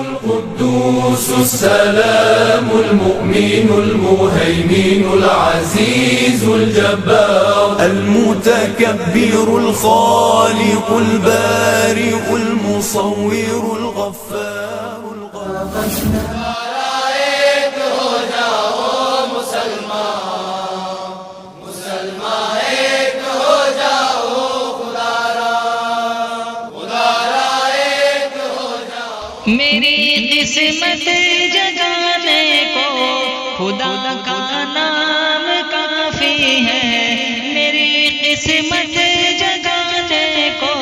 القدوس السلام المؤمن المهيمن العزيز الجبار المتكبر الخالق البارئ المصور الغفار الغفار میری قسمت جگانے کو خدا کا نام کافی ہے، میری قسمت جگانے کو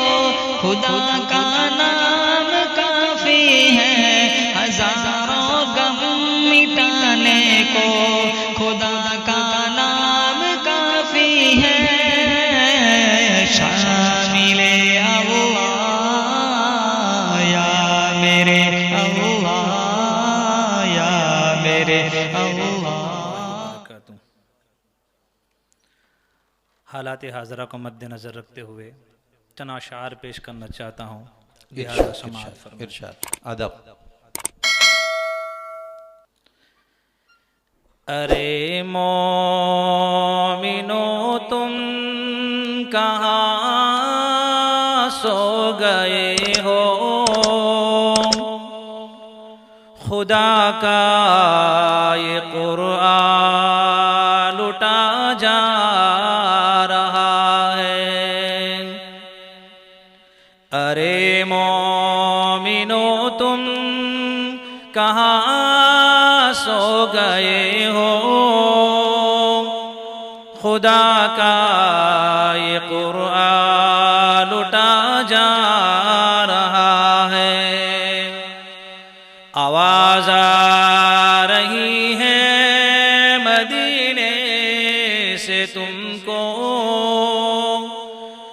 خدا کا نام کافی ہے، ہزاروں غم مٹانے کو خدا کا نام کافی ہے، شامل حالات حاضرہ کو مد نظر رکھتے ہوئے چند اشعار پیش کرنا چاہتا ہوں، لہذا سماعت فرمائیں۔ ارشاد ادب۔ ارے مومنو تم کہاں سو گئے ہو، خدا کا یہ قرآن لٹا جا رہا ہے۔ ارے مومنو تم کہاں سو گئے ہو، خدا کا یہ قرآن لٹا جا رہا ہے۔ آواز آ رہی ہے مدینے سے تم کو،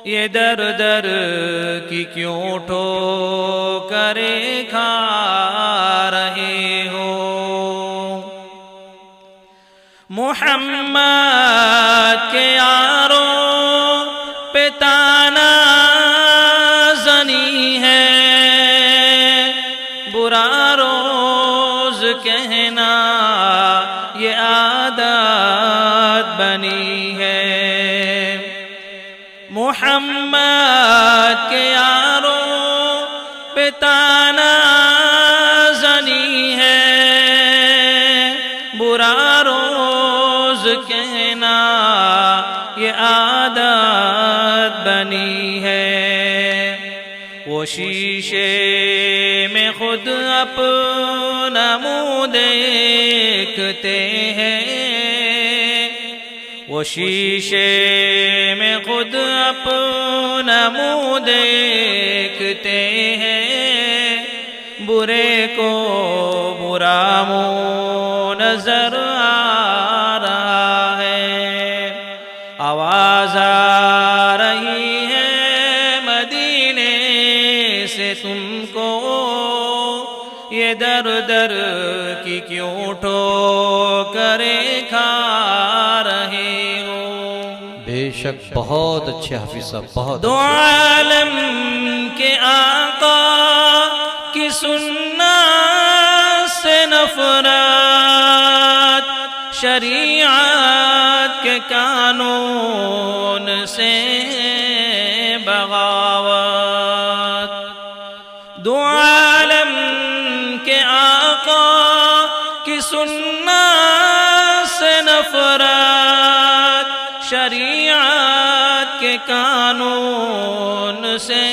یہ در در کی کیوں ٹھوکریں کھا رہے ہو۔ محمد کے یاروں پہ تانا زنی ہے، برا روز کہنا یہ عادت بنی ہے۔ محمد کے یاروں پہ تانا زنی ہے، برا روز کہنا یہ عادت بنی ہے۔ وہ شیشے میں خود اپنا منہ دیکھتے ہیں، وہ شیشے میں خود اپنا منہ دیکھتے ہیں، برے کو برا منہ نظر آ رہا ہے۔ آواز آ رہی ہے مدینے سے تم کو، یہ در در کی کیوں ٹھوکریں کھا رہے ہو۔ بے شک بہت اچھے حافظ صاحب، بہت دو عالم کے آقا کی سنت سے نفرت، شریعت کے قانون سے بغاوت۔ دو عالم کے آقا کی سنت سے نفرت، شریعت کے قانون سے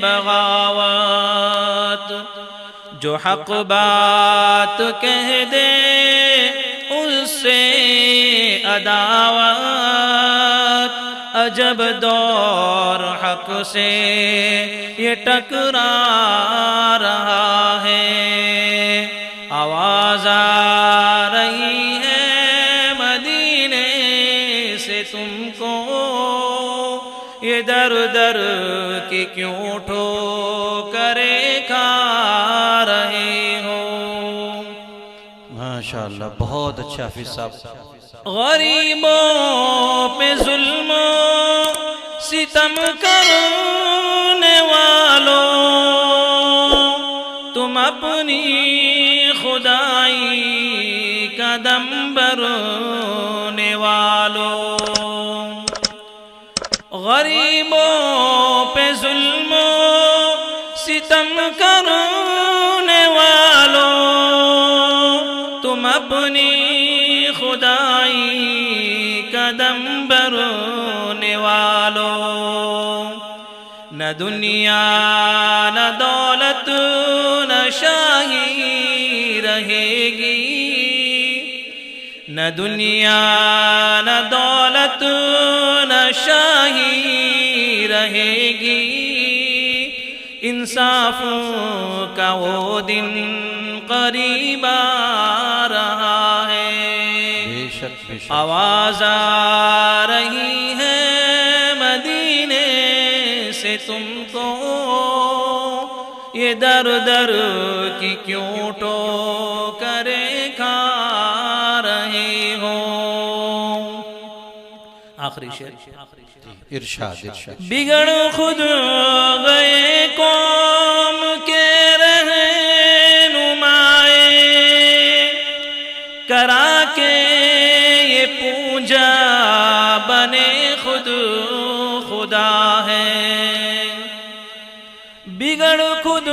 بغاوت۔ جو حق بات کہہ دے اس سے عداوت، عجب دور حق سے یہ ٹکرا رہا ہے۔ آواز آ رہی ہے مدینے سے تم کو، یہ در در کی کیوں ٹھوکریں کھا رہے ہو۔ ماشاءاللہ بہت اچھے حافظ صاحب۔ غریبوں پہ ظلم و ستم کرنے والوں، تم تم اپنی خدائی کا دم بھرنے والوں، غریبوں پہ ظلم و ستم کرنے والوں، تم اپنی خدائی کا دم بھرنے والوں، نہ دنیا نہ دولت نہ شاہی رہے گی، نہ دنیا نہ دولت نہ شاہی رہے گی، انصاف کا وہ دن قریب آ رہا ہے، آواز آ رہی ہے مدینے سے تم کو، یہ در در کی کیوں ٹوکریں کھا رہے ہو۔ آخری شعر ارشاد۔ بگڑ خود گئے قوم کے رہنمائے، کرا کے یہ پوجا بنے خود خدا ہے، بگڑ خود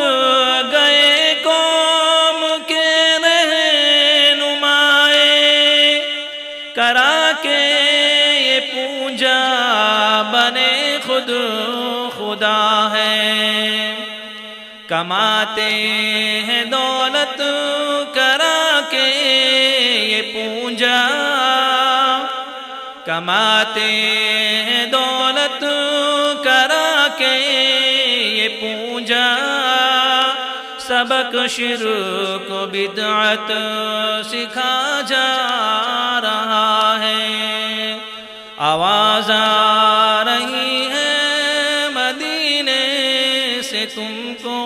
گئے قوم کے رہنمائے، کرا کے یہ پوجا بنے خود خدا ہے، کماتے ہیں دولت کرا کے یہ پوجا، کماتے ہیں دولت کرا کے یہ پوجا، سبق شرک و بدعت سکھا جا رہا ہے، آواز آ رہی ہے مدینے سے تم کو،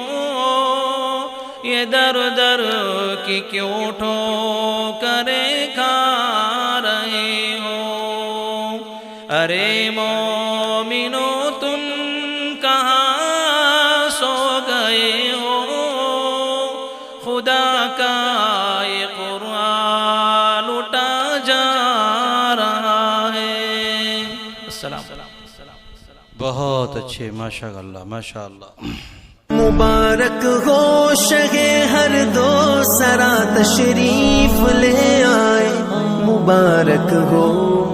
یہ در در کی کیوں ٹھوکریں کھا رہے ہو، ارے مومنو تم کہاں سو گئے ہو، خدا کا یہ قرآن لٹا جا رہا ہے۔ السلام۔ بہت اچھے، ماشاء اللہ ماشاء اللہ۔ مبارک ہو شہ ہر دو سرا تشریف لے آئے، مبارک ہو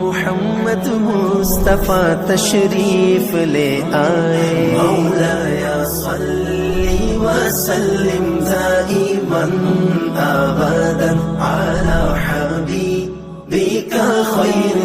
محمد مصطفیٰ تشریف لے آئے، مولایا صلی وسلم دائما ابدا علی حبیبک خیر